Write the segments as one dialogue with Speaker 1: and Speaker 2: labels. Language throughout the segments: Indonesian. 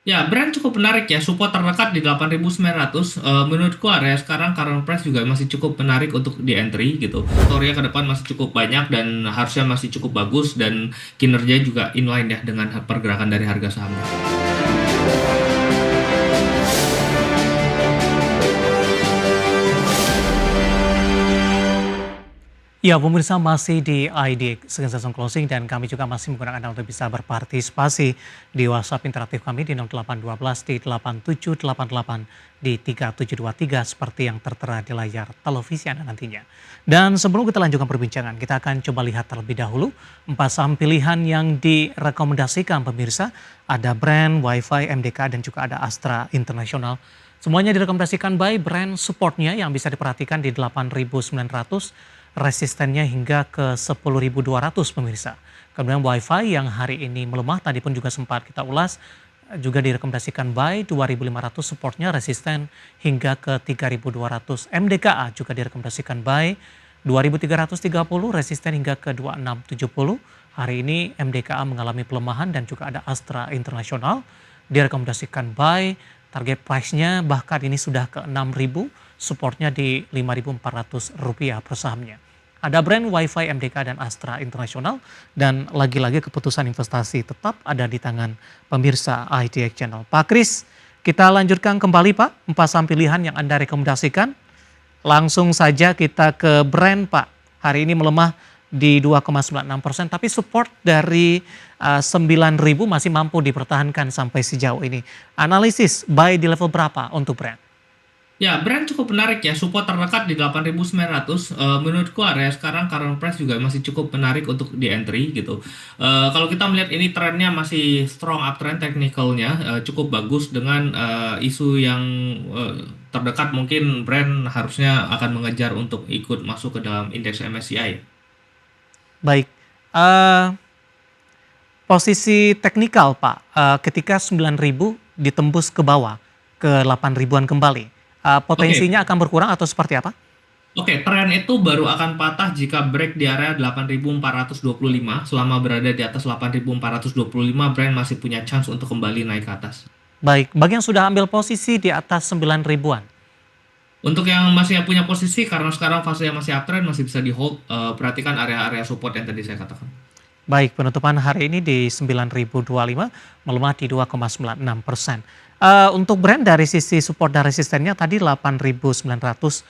Speaker 1: Ya, brand cukup menarik ya. Support terdekat di 8.900. Menurutku area sekarang current price juga masih cukup menarik untuk di entry gitu. Story-nya ke depan masih cukup banyak dan harusnya masih cukup bagus dan kinerja juga inline ya dengan pergerakan dari harga sahamnya.
Speaker 2: Ya, pemirsa masih di ID Session Closing dan kami juga masih menggunakan Anda untuk bisa berpartisipasi di WhatsApp interaktif kami di 0812 di 8788 di 3723 seperti yang tertera di layar televisi Anda nantinya. Dan sebelum kita lanjutkan perbincangan, kita akan coba lihat terlebih dahulu 4 saham pilihan yang direkomendasikan pemirsa. Ada brand, Wi-Fi, MDK, dan juga ada Astra International. Semuanya direkomendasikan by brand supportnya yang bisa diperhatikan di 8.900, resistennya hingga ke 10.200 pemirsa. Kemudian Wi-Fi yang hari ini melemah tadi pun juga sempat kita ulas, juga direkomendasikan buy 2.500, supportnya resisten hingga ke 3.200. MDKA juga direkomendasikan buy 2.330, resisten hingga ke 2.670. Hari ini MDKA mengalami pelemahan dan juga ada Astra International direkomendasikan buy, target price-nya bahkan ini sudah ke 6.000, supportnya di Rp5.400 per sahamnya. Ada brand Wi-Fi, MDK, dan Astra International, dan lagi-lagi keputusan investasi tetap ada di tangan pemirsa ITX Channel. Pak Kris, kita lanjutkan kembali Pak, 4 saham pilihan yang Anda rekomendasikan. Langsung saja kita ke brand Pak. Hari ini melemah di 2,96%, tapi support dari 9.000 masih mampu dipertahankan sampai sejauh ini. Analisis buy di level berapa untuk brand?
Speaker 1: Ya, brand cukup menarik ya. Support terdekat di 8.900. Menurutku area sekarang current price juga masih cukup menarik untuk di entry gitu. Kalau kita melihat ini trennya masih strong uptrend technicalnya cukup bagus dengan isu yang eh, terdekat mungkin brand harusnya akan mengejar untuk ikut masuk ke dalam indeks MSCI.
Speaker 2: Baik, posisi teknikal Pak, ketika 9.000 ditembus ke bawah ke 8.000-an kembali,
Speaker 1: Oke,
Speaker 2: potensinya akan berkurang atau seperti apa?
Speaker 1: Oke, tren itu baru akan patah jika break di area 8.425. Selama berada di atas 8.425, brand masih punya chance untuk kembali naik ke atas.
Speaker 2: Baik, bagi yang sudah ambil posisi di atas 9.000-an.
Speaker 1: Untuk yang masih punya posisi, karena sekarang fasenya masih uptrend, masih bisa di hold. Perhatikan area-area support yang tadi saya katakan.
Speaker 2: Baik, penutupan hari ini di 9.025 melemah di 2,96%. Untuk brand dari sisi support dan resistennya tadi 8.900,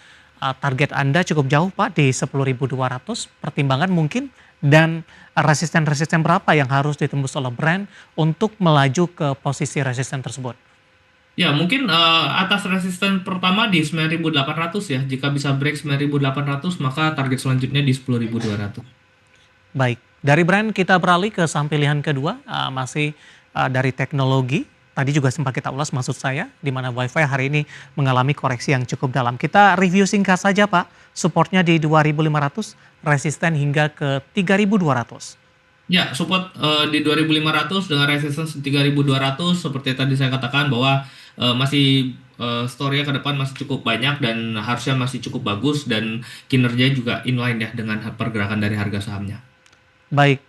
Speaker 2: target Anda cukup jauh Pak di 10.200, pertimbangan mungkin, dan resisten-resisten berapa yang harus ditembus oleh brand untuk melaju ke posisi resisten tersebut?
Speaker 1: Ya, mungkin atas resisten pertama di 9.800 ya. Jika bisa break 9.800, maka target selanjutnya di 10.200.
Speaker 2: Baik, dari brand kita beralih ke saham pilihan kedua, masih dari teknologi. Tadi juga sempat kita ulas maksud saya, di mana Wi-Fi hari ini mengalami koreksi yang cukup dalam. Kita review singkat saja Pak, supportnya di 2.500, resisten hingga ke 3.200.
Speaker 1: Ya, support di 2.500 dengan resistance 3.200 seperti tadi saya katakan bahwa masih story-nya ke depan masih cukup banyak dan harusnya masih cukup bagus dan kinerja juga inline ya dengan pergerakan dari harga sahamnya.
Speaker 2: Baik,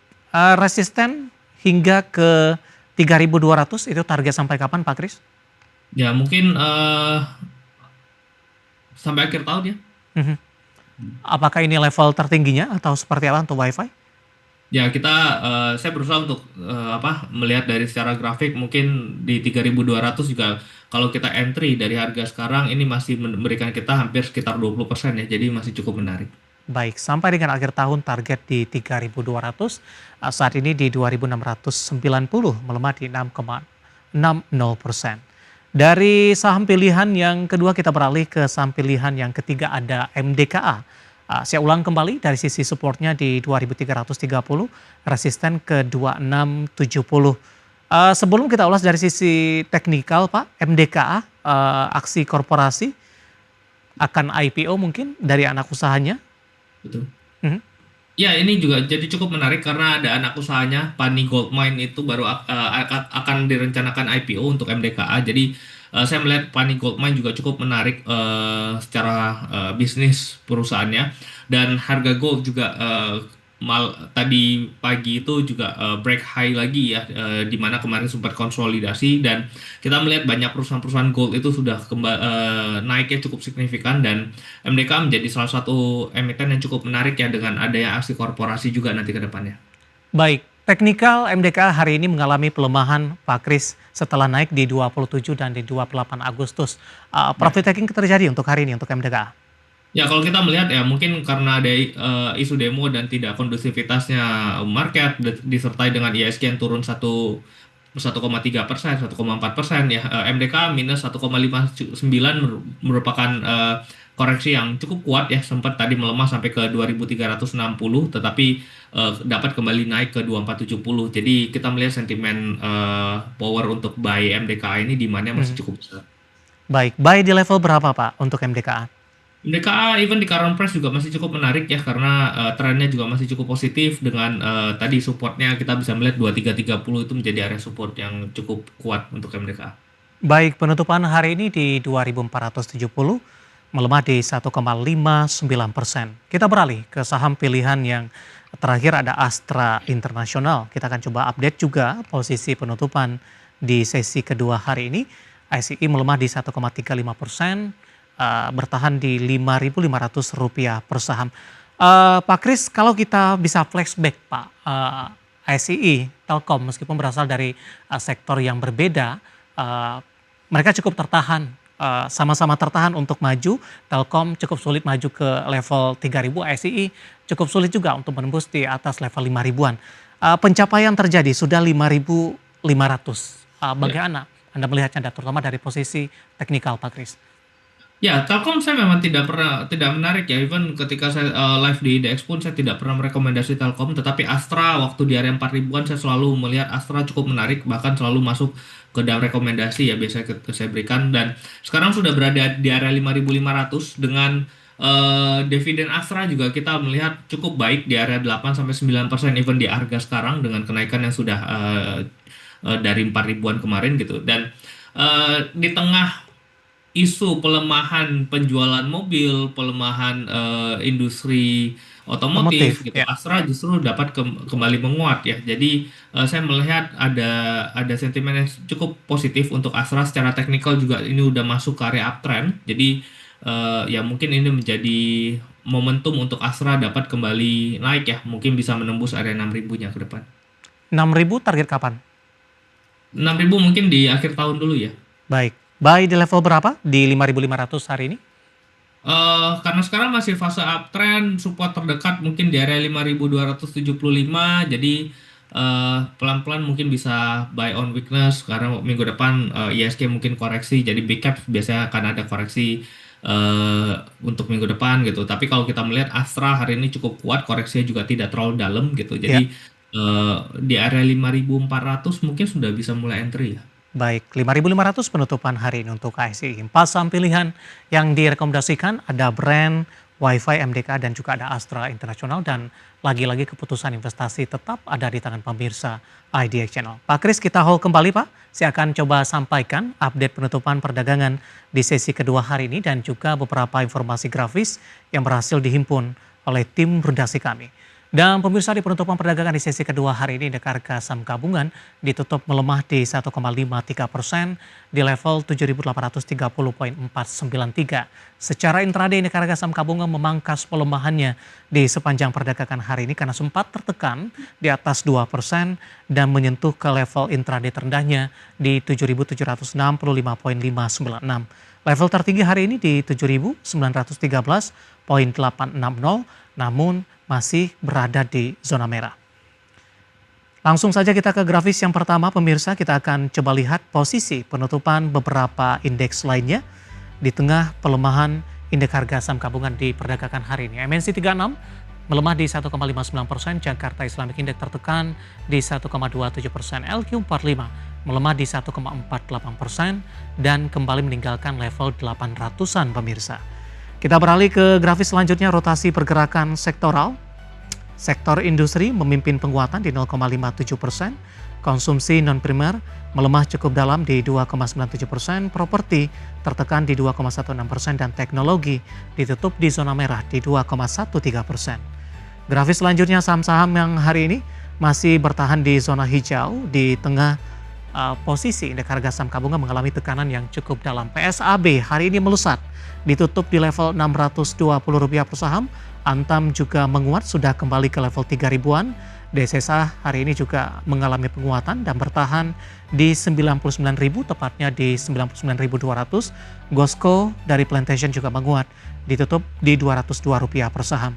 Speaker 2: resisten hingga ke 3.200 itu target sampai kapan Pak Kris?
Speaker 1: Ya, mungkin sampai akhir tahun ya.
Speaker 2: Mhm. Apakah ini level tertingginya atau seperti apa untuk Wi-Fi?
Speaker 1: Ya, saya berusaha untuk melihat dari secara grafik mungkin di 3.200 juga kalau kita entry dari harga sekarang ini masih memberikan kita hampir sekitar 20% ya. Jadi masih cukup menarik.
Speaker 2: Baik, sampai dengan akhir tahun target di 3.200, saat ini di 2.690, melemah di 6,60%. Dari saham pilihan yang kedua kita beralih ke saham pilihan yang ketiga ada MDKA. Saya ulang kembali dari sisi supportnya di 2.330, resisten ke 2.670. Sebelum kita ulas dari sisi teknikal Pak, MDKA, aksi korporasi akan IPO mungkin dari anak usahanya.
Speaker 1: Betul.
Speaker 2: Mhm.
Speaker 1: Ya, ini juga jadi cukup menarik karena ada anak usahanya, Pani Goldmine itu baru akan direncanakan IPO untuk MDKA. Jadi saya melihat Pani Goldmine juga cukup menarik secara bisnis perusahaannya dan harga gold juga tadi pagi itu juga break high lagi ya, di mana kemarin sempat konsolidasi dan kita melihat banyak perusahaan-perusahaan gold itu sudah naiknya cukup signifikan dan MDK menjadi salah satu emiten yang cukup menarik ya dengan adanya aksi korporasi juga nanti ke depannya.
Speaker 2: Baik, teknikal MDK hari ini mengalami pelemahan Pak Kris setelah naik di 27 dan di 28 Agustus.
Speaker 1: Ya.
Speaker 2: Profit taking terjadi untuk hari ini untuk MDK.
Speaker 1: Ya, kalau kita melihat ya mungkin karena ada isu demo dan tidak kondusivitasnya market disertai dengan ISG yang turun 1,3%, 1,4% ya, MDK minus 1,59 merupakan koreksi yang cukup kuat ya, sempat tadi melemah sampai ke 2.360 tetapi dapat kembali naik ke 2.470. Jadi kita melihat sentimen power untuk buy MDK ini di mana masih
Speaker 2: Mhm.
Speaker 1: cukup besar.
Speaker 2: Baik, buy di level berapa Pak untuk MDK?
Speaker 1: DKA even di current price juga masih cukup menarik ya karena trennya juga masih cukup positif dengan tadi supportnya kita bisa melihat 2330 itu menjadi area support yang cukup kuat untuk MDKA.
Speaker 2: Baik, penutupan hari ini di 2.470 melemah di 1,59%. Kita beralih ke saham pilihan yang terakhir ada Astra International. Kita akan coba update juga posisi penutupan di sesi kedua hari ini. ICI melemah di 1,35%, bertahan di Rp5.500 per saham. Pak Kris, kalau kita bisa flashback Pak, ICI, Telkom meskipun berasal dari sektor yang berbeda, eh, mereka cukup tertahan, sama-sama tertahan untuk maju. Telkom cukup sulit maju ke level 3.000, ICI cukup sulit juga untuk menembus di atas level 5.000-an. Pencapaian terjadi sudah 5.500.
Speaker 1: Ya.
Speaker 2: Bagaimana Anda melihatnya, terutama dari posisi teknikal Pak Kris?
Speaker 1: Ya, Telkom saya memang tidak menarik ya. Even ketika saya live di IDX pun saya tidak pernah merekomendasi Telkom. Tetapi Astra waktu di area 4.000-an saya selalu melihat Astra cukup menarik, bahkan selalu masuk ke dalam rekomendasi ya biasanya saya berikan. Dan sekarang sudah berada di area 5.500 dengan dividen Astra juga kita melihat cukup baik di area 8-9%, even di harga sekarang dengan kenaikan yang sudah dari 4.000-an kemarin gitu. Dan di tengah isu pelemahan penjualan mobil, pelemahan industri otomotif
Speaker 2: Otomotif,
Speaker 1: gitu,
Speaker 2: ya.
Speaker 1: Astra justru dapat kembali menguat ya. Jadi saya melihat ada sentimen yang cukup positif untuk Astra secara teknikal juga ini udah masuk ke area uptrend. Jadi ya mungkin ini menjadi momentum untuk Astra dapat kembali naik ya, mungkin bisa menembus area 6.000-nya ke depan.
Speaker 2: 6.000 target kapan?
Speaker 1: 6.000 mungkin di akhir tahun dulu ya.
Speaker 2: Baik, buy di level berapa? Di 5.500 hari ini?
Speaker 1: Karena sekarang masih fase uptrend, support terdekat mungkin di area 5.275, jadi pelan-pelan mungkin bisa buy on weakness karena minggu depan ISG mungkin koreksi, jadi big cap biasanya akan ada koreksi untuk minggu depan gitu. Tapi kalau kita melihat Astra hari ini cukup kuat, koreksinya juga tidak terlalu dalam gitu.
Speaker 2: Ya.
Speaker 1: Jadi di area 5.400 mungkin sudah bisa mulai entry ya.
Speaker 2: Baik, 5.500 penutupan hari ini untuk KSI. 4 saham pilihan yang direkomendasikan ada brand, WiFi, MDK, dan juga ada Astra International. Dan lagi-lagi keputusan investasi tetap ada di tangan pemirsa IDX Channel. Pak Kris, kita hold kembali Pak. Saya akan coba sampaikan update penutupan perdagangan di sesi kedua hari ini dan juga beberapa informasi grafis yang berhasil dihimpun oleh tim redaksi kami. Dan pemirsa, di penutupan perdagangan di sesi kedua hari ini, indeks harga saham gabungan ditutup melemah di 1,53% di level 7.830,493. Secara intraday, indeks harga saham gabungan memangkas pelemahannya di sepanjang perdagangan hari ini karena sempat tertekan di atas 2% dan menyentuh ke level intraday terendahnya di 7.765,596. Level tertinggi hari ini di 7.913,860, namun masih berada di zona merah. Langsung saja kita ke grafis yang pertama pemirsa, kita akan coba lihat posisi penutupan beberapa indeks lainnya di tengah pelemahan indeks harga saham gabungan di perdagangan hari ini. MNC 36 melemah di 1,59%, Jakarta Islamic Index tertekan di 1,27%, LQ45 melemah di 1,48% dan kembali meninggalkan level 800-an pemirsa. Kita beralih ke grafis selanjutnya, rotasi pergerakan sektoral. Sektor industri memimpin penguatan di 0,57%, konsumsi non-primer melemah cukup dalam di 2,97%, properti tertekan di 2,16% dan teknologi ditutup di zona merah di 2,13%. Grafis selanjutnya saham-saham yang hari ini masih bertahan di zona hijau di tengah posisi indeks harga saham gabungan mengalami tekanan yang cukup dalam. PSAB hari ini melesat, ditutup di level Rp620 per saham. Antam juga menguat, sudah kembali ke level 3 ribuan. DSSA hari ini juga mengalami penguatan dan bertahan di 99.000, tepatnya di 99.200. Gosco dari Plantation juga menguat, ditutup di Rp202 per saham.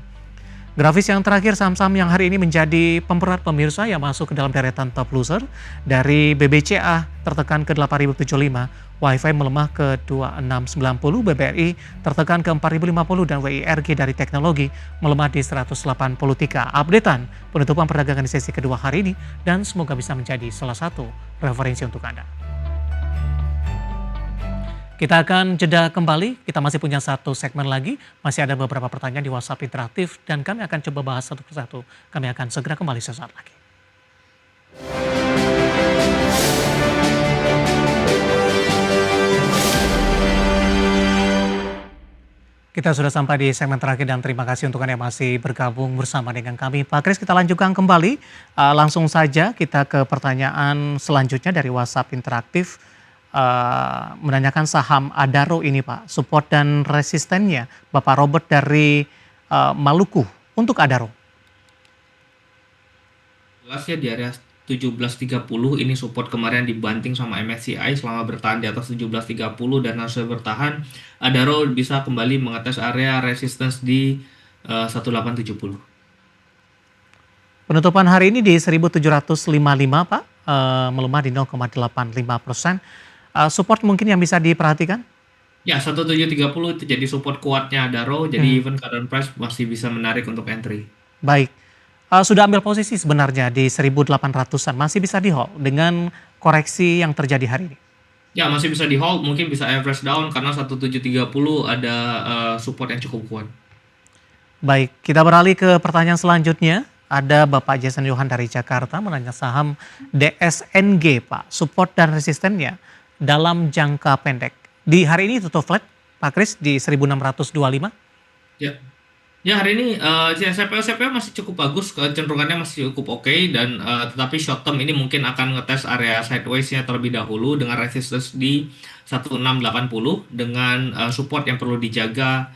Speaker 2: Grafis yang terakhir, saham-saham yang hari ini menjadi pemberat pemirsa yang masuk ke dalam deretan top loser. Dari BBCA tertekan ke 8.075, WiFi melemah ke 2690, BBRI tertekan ke 4.050, dan WIRG dari teknologi melemah di 183. Updatean penutupan perdagangan di sesi kedua hari ini, dan semoga bisa menjadi salah satu referensi untuk Anda. Kita akan jeda kembali, kita masih punya satu segmen lagi, masih ada beberapa pertanyaan di WhatsApp interaktif, dan kami akan coba bahas satu persatu. Kami akan segera kembali sesaat lagi. Kita sudah sampai di segmen terakhir dan terima kasih untuk Anda yang masih bergabung bersama dengan kami. Pak Kris, kita lanjutkan kembali. Langsung saja kita ke pertanyaan selanjutnya dari WhatsApp interaktif. Menanyakan saham Adaro ini Pak, support dan resistennya. Bapak Robert dari Maluku untuk Adaro.
Speaker 1: Jelas ya di area 17.30 ini support kemarin dibanting sama MSCI selama bertahan di atas 17.30 dan harusnya bertahan. Adaro bisa kembali mengetes area resistance di 1870.
Speaker 2: Penutupan hari ini di 1755 Pak, melemah di 0,85%. Support mungkin yang bisa diperhatikan?
Speaker 1: Ya, 1730 itu jadi support kuatnya Adaro, jadi even current price masih bisa menarik untuk entry.
Speaker 2: Baik, sudah ambil posisi sebenarnya di 1800-an, masih bisa di hold dengan koreksi yang terjadi hari ini?
Speaker 1: Ya, masih bisa di hold, mungkin bisa average down karena 1730 ada support yang cukup kuat.
Speaker 2: Baik, kita beralih ke pertanyaan selanjutnya. Ada Bapak Jason Johan dari Jakarta menanya saham DSNG Pak, support dan resistennya dalam jangka pendek. Di hari ini tutup flat, Pak Kris, di 1625.
Speaker 1: Ya, ya hari ini CPO masih cukup bagus, kecenderungannya masih cukup oke, dan tetapi short term ini mungkin akan ngetes area sideways-nya terlebih dahulu dengan resistance di 1680 dengan support yang perlu dijaga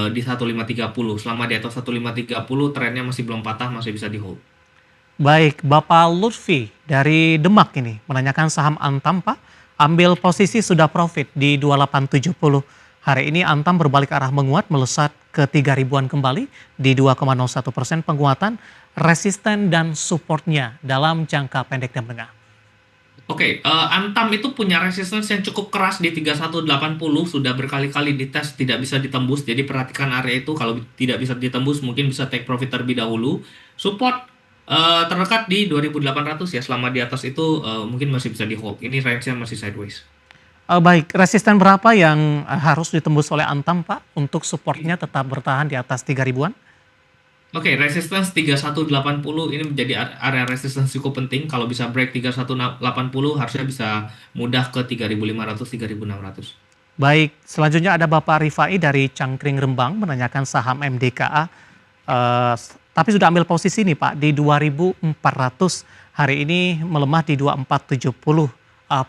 Speaker 1: di 1530. Selama di atas 1530 trennya masih belum patah, masih bisa di hold.
Speaker 2: Baik, Bapak Lutfi dari Demak ini menanyakan saham Antam Pak, ambil posisi sudah profit di 2870. Hari ini Antam berbalik arah menguat, melesat ke 3 ribuan kembali di 2,01% penguatan, resisten dan supportnya dalam jangka pendek dan menengah.
Speaker 1: Oke, Antam itu punya resistance yang cukup keras di 3180, sudah berkali-kali dites tidak bisa ditembus. Jadi perhatikan area itu, kalau tidak bisa ditembus mungkin bisa take profit terlebih dahulu. Support terdekat di 2800 ya, selama di atas itu mungkin masih bisa di hold. Ini range-nya masih sideways.
Speaker 2: Baik, resisten berapa yang harus ditembus oleh Antam Pak untuk supportnya tetap bertahan di atas 3 ribuan?
Speaker 1: Oke, resistance 3180 ini menjadi area resistance cukup penting. Kalau bisa break 3180 harusnya bisa mudah ke 3500, 3600.
Speaker 2: Baik, selanjutnya ada Bapak Rifai dari Cangkring Rembang menanyakan saham MDKA. Tapi sudah ambil posisi nih Pak di 2400, hari ini melemah di 2470.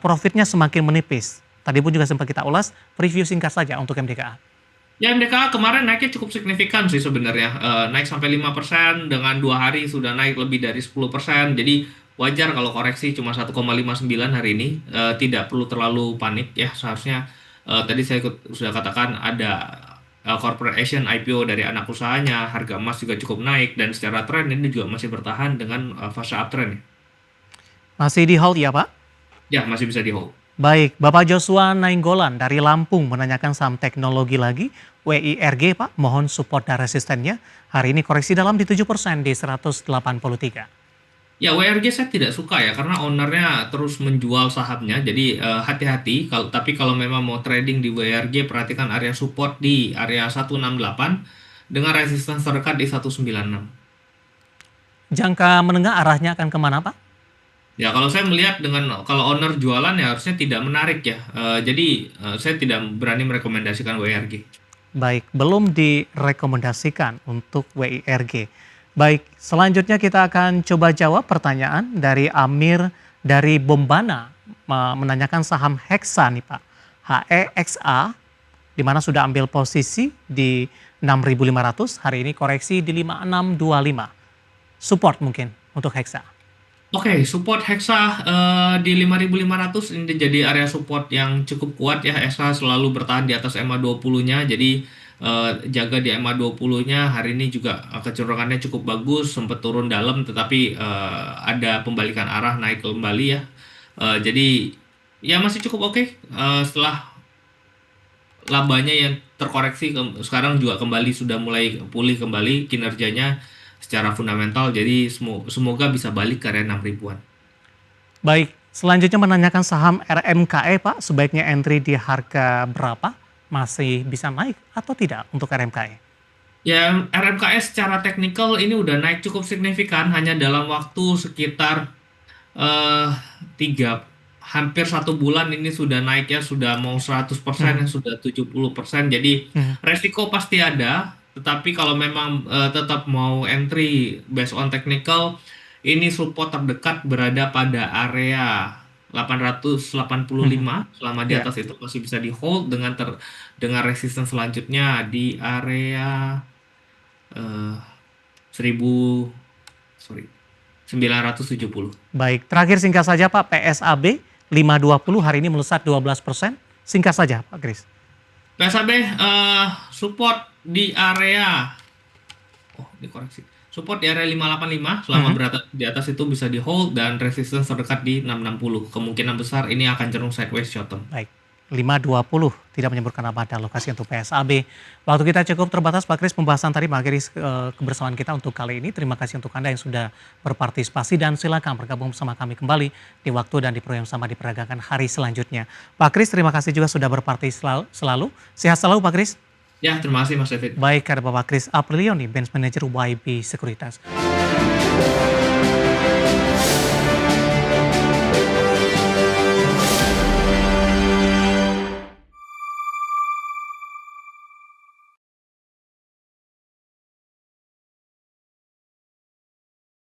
Speaker 2: Profitnya semakin menipis. Tadi pun juga sempat kita ulas, preview singkat saja untuk MDKA.
Speaker 1: Ya, MDKA kemarin naiknya cukup signifikan sih sebenarnya. Naik sampai 5%, dengan 2 hari sudah naik lebih dari 10%. Jadi wajar kalau koreksi cuma 1,59 hari ini. Tidak perlu terlalu panik ya. Seharusnya tadi saya sudah katakan ada corporate action IPO dari anak usahanya, harga emas juga cukup naik, dan secara tren ini juga masih bertahan dengan fase uptrend.
Speaker 2: Masih di hold ya Pak?
Speaker 1: Ya, masih bisa di hold.
Speaker 2: Baik, Bapak Joshua Nainggolan dari Lampung menanyakan saham teknologi lagi, WIRG Pak, mohon support dan resistennya. Hari ini koreksi dalam di 7% di 183.
Speaker 1: Ya, WRG saya tidak suka ya, karena ownernya terus menjual sahamnya, jadi hati-hati. Tapi kalau memang mau trading di WRG, perhatikan area support di area 168 dengan resistance terdekat di 196.
Speaker 2: Jangka menengah arahnya akan kemana Pak?
Speaker 1: Ya, kalau saya melihat kalau owner jualan ya harusnya tidak menarik ya. Jadi saya tidak berani merekomendasikan WRG.
Speaker 2: Baik, belum direkomendasikan untuk WIRG. Baik, selanjutnya kita akan coba jawab pertanyaan dari Amir dari Bombana menanyakan saham Hexa nih Pak. HEXA di mana sudah ambil posisi di 6.500, hari ini koreksi di 5625. Support mungkin untuk Hexa.
Speaker 1: Oke, support Hexa di 5.500 ini jadi area support yang cukup kuat ya. Hexa selalu bertahan di atas EMA 20-nya. Jadi jaga di EMA 20-nya. Hari ini juga kecenderungannya cukup bagus, sempat turun dalam tetapi ada pembalikan arah naik kembali ya. Jadi ya masih cukup oke. Setelah labanya yang terkoreksi sekarang juga kembali sudah mulai pulih kembali kinerjanya secara fundamental, jadi semoga bisa balik ke area 6 ribuan.
Speaker 2: Baik, selanjutnya menanyakan saham RMKE Pak, sebaiknya entry di harga berapa? Masih bisa naik atau tidak untuk RMKE?
Speaker 1: Ya, RMKS secara teknikal ini udah naik cukup signifikan hanya dalam waktu sekitar eh tiga hampir 1 bulan ini sudah naik ya, sudah mau 100%
Speaker 2: Mhm,
Speaker 1: ya, sudah 70%. Jadi
Speaker 2: mhm,
Speaker 1: resiko pasti ada, tetapi kalau memang tetap mau entry based on technical, ini support terdekat berada pada area
Speaker 2: mhm.
Speaker 1: 885. Selama di
Speaker 2: Ya,
Speaker 1: atas itu masih bisa di hold dengan resistance selanjutnya di area eh 1000 sorry 970.
Speaker 2: baik. Terakhir singkat saja Pak, PSAB 520 hari ini melesat 12%. Singkat saja Pak Kris.
Speaker 1: PSAB support di area dikoreksi. Support di area 585 selama
Speaker 2: Mhm.
Speaker 1: berada di atas itu bisa di hold dan resistance terdekat di 660. Kemungkinan besar ini akan cenderung sideways short term.
Speaker 2: Baik, 520 tidak menyebutkan apa ada lokasi untuk PSAB. Waktu kita cukup terbatas Pak Kris, pembahasan tadi mengakhiri kebersamaan kita untuk kali ini. Terima kasih untuk Anda yang sudah berpartisipasi dan silakan bergabung bersama kami kembali di waktu dan di program sama diperagakan hari selanjutnya. Pak Kris, terima kasih juga sudah berpartisipasi selalu. Sehat selalu Pak Kris.
Speaker 1: Ya, terima kasih Mas David.
Speaker 2: Baik, ada Bapak Kris Aprilioni, Bench Manager YB Sekuritas.